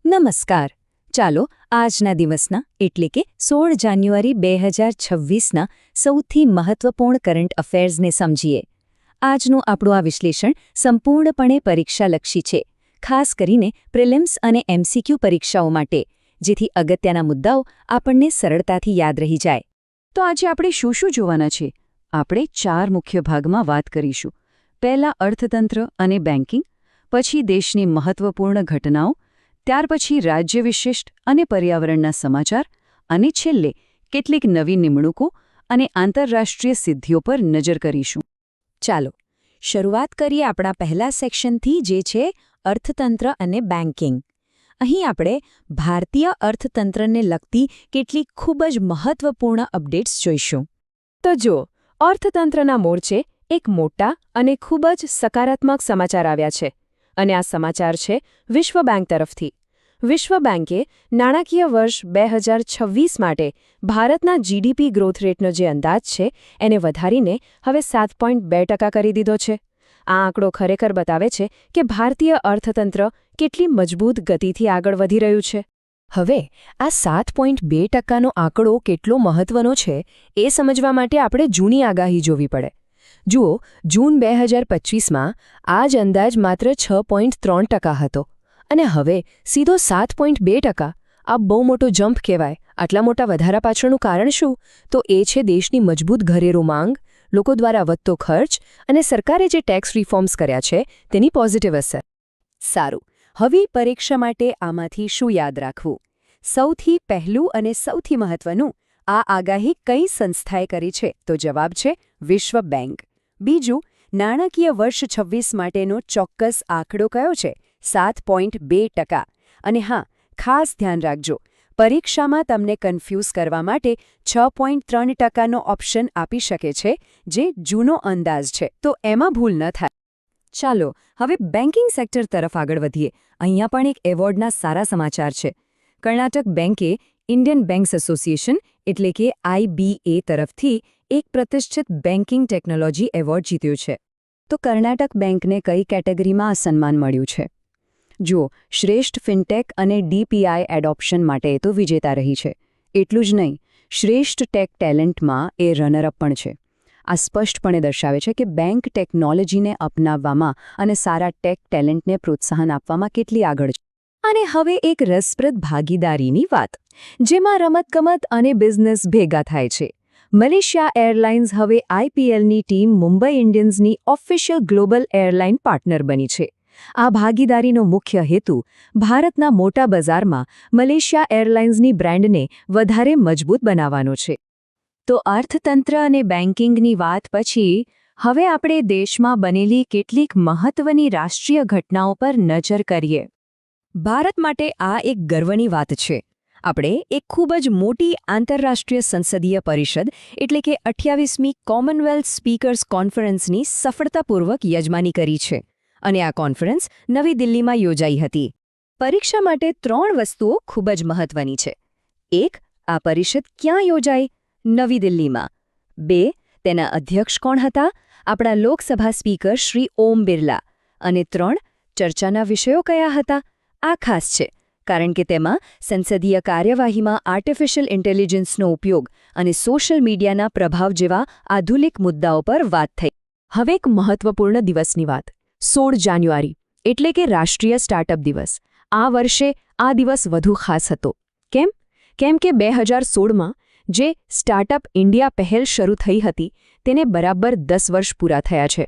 નમસ્કાર. ચાલો આજના દિવસના એટલે કે 16 જાન્યુઆરી 2026ના સૌથી મહત્વપૂર્ણ કરંટ અફેર્સને સમજીએ. આજનું આપણું આ વિશ્લેષણ સંપૂર્ણપણે પરીક્ષાલક્ષી છે, ખાસ કરીને પ્રિલિમ્સ અને એમસીક્યુ પરીક્ષાઓ માટે, જેથી અગત્યના મુદ્દાઓ આપણને સરળતાથી યાદ રહી જાય. તો આજે આપણે શું શું જોવાના છે? આપણે 4 મુખ્ય ભાગમાં વાત કરીશું. પહેલા અર્થતંત્ર અને બેન્કિંગ, પછી દેશની મહત્વપૂર્ણ ઘટનાઓ, ત્યાર પછી રાજ્ય વિશિષ્ટ અને પર્યાવરણના સમાચાર, અને છેલ્લે કેટલીક નવી નિમણૂકો અને આંતરરાષ્ટ્રીય સિદ્ધિઓ પર નજર કરીશું. ચાલો શરૂઆત કરીએ આપણા પહેલા સેક્શનથી, જે છે અર્થતંત્ર અને બેન્કિંગ. અહીં આપણે ભારતીય અર્થતંત્રને લગતી કેટલીક ખૂબ જ મહત્વપૂર્ણ અપડેટ્સ જોઈશું. તો જુઓ, અર્થતંત્રના મોરચે એક મોટા અને ખૂબ જ સકારાત્મક સમાચાર આવ્યા છે, અને આ સમાચાર છે વિશ્વ બેંક તરફથી. વિશ્વ બેંકે નાણાકીય વર્ષ 2026 માટે ભારતના જીડીપી ગ્રોથ રેટનો જે અંદાજ છે એને વધારીને હવે 7.2% કરી દીધો છે. આ આંકડો ખરેખર બતાવે છે કે ભારતીય અર્થતંત્ર કેટલી મજબૂત ગતિથી આગળ વધી રહ્યું છે. હવે આ 7.2%નો આંકડો કેટલો મહત્વનો છે એ સમજવા માટે આપણે જૂની આગાહી જોવી પડે. જુઓ, જૂન 2025માં આ જ અંદાજ માત્ર 6.3% હતો, અને હવે સીધો 7.2%. આ બહુ મોટો જમ્પ કહેવાય. આટલા મોટા વધારા પાછળનું કારણ શું? તો એ છે દેશની મજબૂત ઘરેલું માંગ, લોકો દ્વારા વધતો ખર્ચ અને સરકારે જે ટેક્સ રિફોર્મ્સ કર્યા છે તેની પોઝિટિવ અસર. સારું, હવે પરીક્ષા માટે આમાંથી શું યાદ રાખવું? સૌથી પહેલું અને સૌથી મહત્વનું, આ આગાહી કઈ સંસ્થાએ કરી છે? તો જવાબ છે વિશ્વ બેંક. બીજું, નાણાકીય વર્ષ 26 માટેનો ચોક્કસ આંકડો કયો છે? 7.2%. અને હા, ખાસ ધ્યાન રાખજો, પરીક્ષામાં તમને કન્ફ્યુઝ કરવા માટે 6.3%નો ઓપ્શન આપી શકે છે, જે જૂનો અંદાજ છે, તો એમાં ભૂલ ન થાય. ચાલો હવે બેન્કિંગ સેક્ટર તરફ આગળ વધીએ. અહીંયા પણ એક એવોર્ડના સારા સમાચાર છે. કર્ણાટક બેંકે ઇન્ડિયન બેંક્સ એસોસિએશન એટલે કે IBA તરફથી એક પ્રતિષ્ઠિત બેન્કિંગ ટેકનોલોજી એવોર્ડ જીત્યો છે. તો કર્ણાટક બેંકને કઈ કેટેગરીમાં આ સન્માન મળ્યું છે? જુઓ, શ્રેષ્ઠ ફિનટેક અને DPI એડોપ્શન માટે તો વિજેતા રહી છે. એટલું જ નહીં, શ્રેષ્ઠ ટેક ટેલેન્ટમાં એ રનરઅપ પણ છે. આ સ્પષ્ટપણે દર્શાવે છે કે બેંક ટેકનોલોજીને અપનાવવામાં અને સારા ટેક ટેલેન્ટને પ્રોત્સાહન આપવામાં કેટલી આગળ છે. અને હવે એક રસપ્રદ ભાગીદારીની વાત, જેમાં રમતગમત અને બિઝનેસ ભેગા થાય છે. મલેશિયા એરલાઇન્સ હવે IPLની ટીમ મુંબઈ ઇન્ડિયન્સની ઓફિશિયલ ગ્લોબલ એરલાઇન પાર્ટનર બની છે. આ ભાગીદારીનો મુખ્ય હેતુ ભારતના મોટા બજારમાં મલેશિયા એરલાઇન્સની બ્રાન્ડને વધારે મજબૂત બનાવવાનો છે. તો અર્થતંત્ર અને બેન્કિંગની વાત પછી હવે આપણે દેશમાં બનેલી કેટલીક મહત્વની રાષ્ટ્રીય ઘટનાઓ પર નજર કરીએ. ભારત માટે આ એક ગર્વની વાત છે. આપણે એક ખૂબ જ મોટી આંતરરાષ્ટ્રીય સંસદીય પરિષદ એટલે કે 28મી કોમનવેલ્થ સ્પીકર્સ કોન્ફરન્સની સફળતાપૂર્વક યજમાની કરી છે, અને આ કોન્ફરન્સ નવી દિલ્હીમાં યોજાઈ હતી. પરીક્ષા માટે 3 વસ્તુઓ ખૂબ જ મહત્વની છે. 1. આ પરિષદ ક્યાં યોજાઈ? નવી દિલ્હીમાં. 2. તેના અધ્યક્ષ કોણ હતા? આપણા લોકસભા સ્પીકર શ્રી ઓમ બિરલા. અને 3. ચર્ચાના વિષયો કયા હતા? આ ખાસ છે, કારણ કે તેમાં સંસદીય કાર્યવાહીમાં આર્ટિફિશિયલ ઇન્ટેલિજન્સનો ઉપયોગ અને સોશિયલ મીડિયાના પ્રભાવ જેવા આધુનિક મુદ્દાઓ પર વાત થઈ. હવે એક મહત્વપૂર્ણ દિવસની વાત. 16 જાન્યુઆરી એટલે કે રાષ્ટ્રીય સ્ટાર્ટઅપ દિવસ. આ વર્ષે આ દિવસ વધુ ખાસ હતો. કેમ? કેમ કે 2016માં જે સ્ટાર્ટઅપ ઇન્ડિયા પહેલ શરૂ થઈ હતી તેને બરાબર 10 વર્ષ પૂરા થયા છે.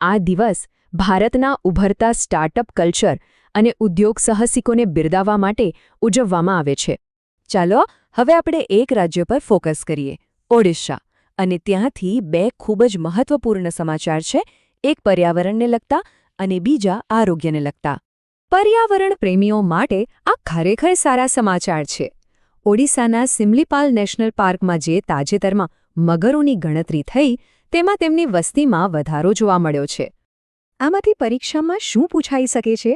આ દિવસ ભારતના ઉભરતા સ્ટાર્ટઅપ કલ્ચર અને ઉદ્યોગ સાહસિકોને બિરદાવવા માટે ઉજવવામાં આવે છે. ચાલો હવે આપણે એક રાજ્ય પર ફોકસ કરીએ, ઓડિશા. અને ત્યાંથી 2 ખૂબ જ મહત્વપૂર્ણ સમાચાર છે, એક પર્યાવરણને લગતા અને બીજા આરોગ્યને લગતા. પર્યાવરણ પ્રેમીઓ માટે આ ખરેખર સારા સમાચાર છે. ઓડિશાના સિમલીપાલ નેશનલ પાર્કમાં જે તાજેતરમાં મગરોની ગણતરી થઈ, તેમાં તેમની વસ્તીમાં વધારો જોવા મળ્યો છે. આમાંથી પરીક્ષામાં શું પૂછાઈ શકે છે?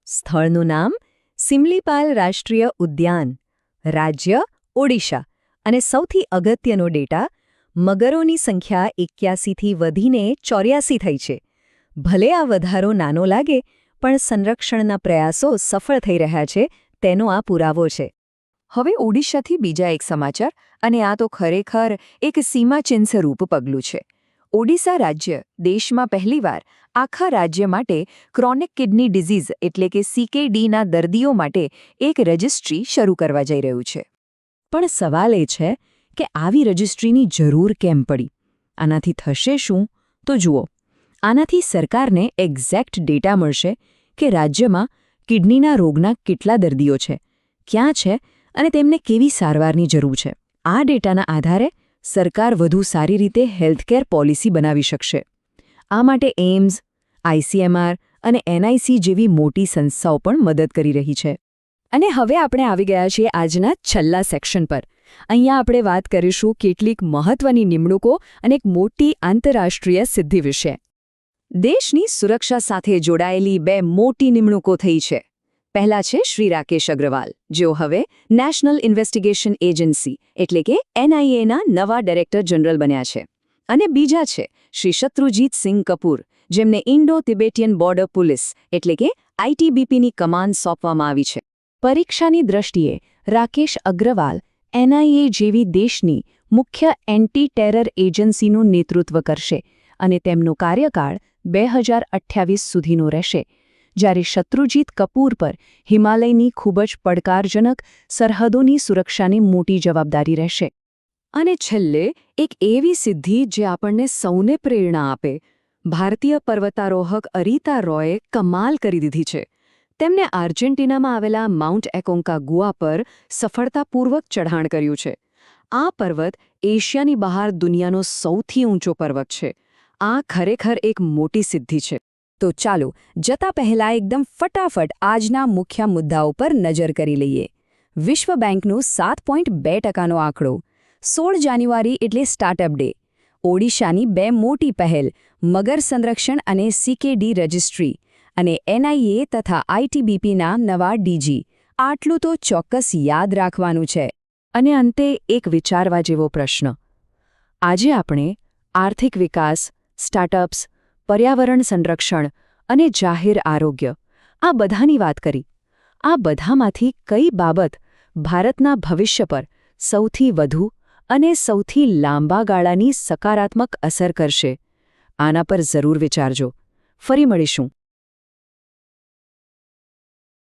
સ્થળનું નામ સિમલીપાલ રાષ્ટ્રીય ઉદ્યાન, રાજ્ય ઓડિશા, અને સૌથી અગત્યનો ડેટા, મગરોની સંખ્યા 81થી વધીને 84 થઈ છે. ભલે આ વધારો નાનો લાગે, પણ સંરક્ષણના પ્રયાસો સફળ થઈ રહ્યા છે તેનો આ પુરાવો છે. હવે ઓડિશાથી બીજા એક સમાચાર, અને આ તો ખરેખર એક સીમાચિહ્નસ્વરૂપ પગલું છે. ઓડિશા રાજ્ય દેશમાં પહેલીવાર આખા રાજ્ય માટે ક્રોનિક કિડની ડિઝીઝ એટલે કે CKDના દર્દીઓ માટે એક રજિસ્ટ્રી શરૂ કરવા જઈ રહ્યું છે. પણ સવાલ એ છે કે આવી રજિસ્ટ્રીની જરૂર કેમ પડી? આનાથી થશે શું? તો જુઓ, આનાથી સરકારને એક્ઝેક્ટ ડેટા મળશે કે રાજ્યમાં કિડનીના રોગના કેટલા દર્દીઓ છે, ક્યાં છે અને તેમને કેવી સારવારની જરૂર છે. આ ડેટાના આધારે સરકાર વધુ સારી રીતે હેલ્થકેર પોલિસી બનાવી શકશે. આ માટે એઇમ્સ, ICMR અને NIC જેવી મોટી સંસ્થાઓ પણ મદદ કરી રહી છે. અને હવે આપણે આવી ગયા છીએ આજના છેલ્લા સેક્શન પર. અહીંયા આપણે વાત કરીશું કેટલીક મહત્વની નિમણૂકો અને એક મોટી આંતરરાષ્ટ્રીય સિદ્ધિ વિશે. દેશની સુરક્ષા સાથે જોડાયેલી બે મોટી નિમણૂકો થઈ છે. પહેલા છે શ્રી રાકેશ અગ્રવાલ, જેઓ હવે નેશનલ ઇન્વેસ્ટિગેશન એજન્સી એટલે કે NIAના નવા ડાયરેક્ટર જનરલ બન્યા છે. અને બીજા છે શ્રી શત્રુજીત સિંહ કપૂર, જેમને ઇન્ડો તિબેટિયન બોર્ડર પોલીસ એટલે કે ITBPની કમાન સોંપવામાં આવી છે. પરીક્ષાની દ્રષ્ટિએ રાકેશ અગ્રવાલ NIA જેવી દેશની મુખ્ય એન્ટી ટેરર એજન્સીનું નેતૃત્વ કરશે અને તેમનો કાર્યકાળ 2028 સુધીનો રહેશે. જ્યારે શત્રુજીત કપૂર પર હિમાલયની ખૂબ જ પડકારજનક સરહદોની સુરક્ષાની મોટી જવાબદારી રહેશે. અને છેલ્લે એક એવી સિદ્ધિ જે આપણને સૌને પ્રેરણા આપે. ભારતીય પર્વતારોહક અરીતા રોયે કમાલ કરી દીધી છે. તેમને આર્જેન્ટિનામાં આવેલા માઉન્ટ એકોન્કાગુઆ પર સફળતાપૂર્વક ચઢાણ કર્યું છે. આ પર્વત એશિયાની બહાર દુનિયાનો સૌથી ઊંચો પર્વત છે. આ ખરેખર એક મોટી સિદ્ધિ છે. તો ચાલો જતા પહેલા એકદમ ફટાફટ આજના મુખ્ય મુદ્દાઓ પર નજર કરી લઈએ. વિશ્વ બેંકનું 7.2% આંકડો. 16 જાન્યુઆરી એટલે સ્ટાર્ટઅપ ડે. ઓડિશાની બે મોટી પહેલ, મગર સંરક્ષણ અને CKD રજિસ્ટ્રી, અને NIA તથા ITBPના નવા DG. આટલું તો ચોક્કસ યાદ રાખવાનું છે. અને અંતે એક વિચારવા જેવો પ્રશ્ન. આજે આપણે આર્થિક વિકાસ, સ્ટાર્ટઅપ્સ, પર્યાવરણ સંરક્ષણ અને જાહેર આરોગ્ય, આ બધાની વાત કરી. આ બધામાંથી કઈ બાબત ભારતના ભવિષ્ય પર સૌથી વધુ અને સૌથી લાંબા ગાળાની સકારાત્મક અસર કરશે? આના પર જરૂર વિચારજો. ફરી મળીશું.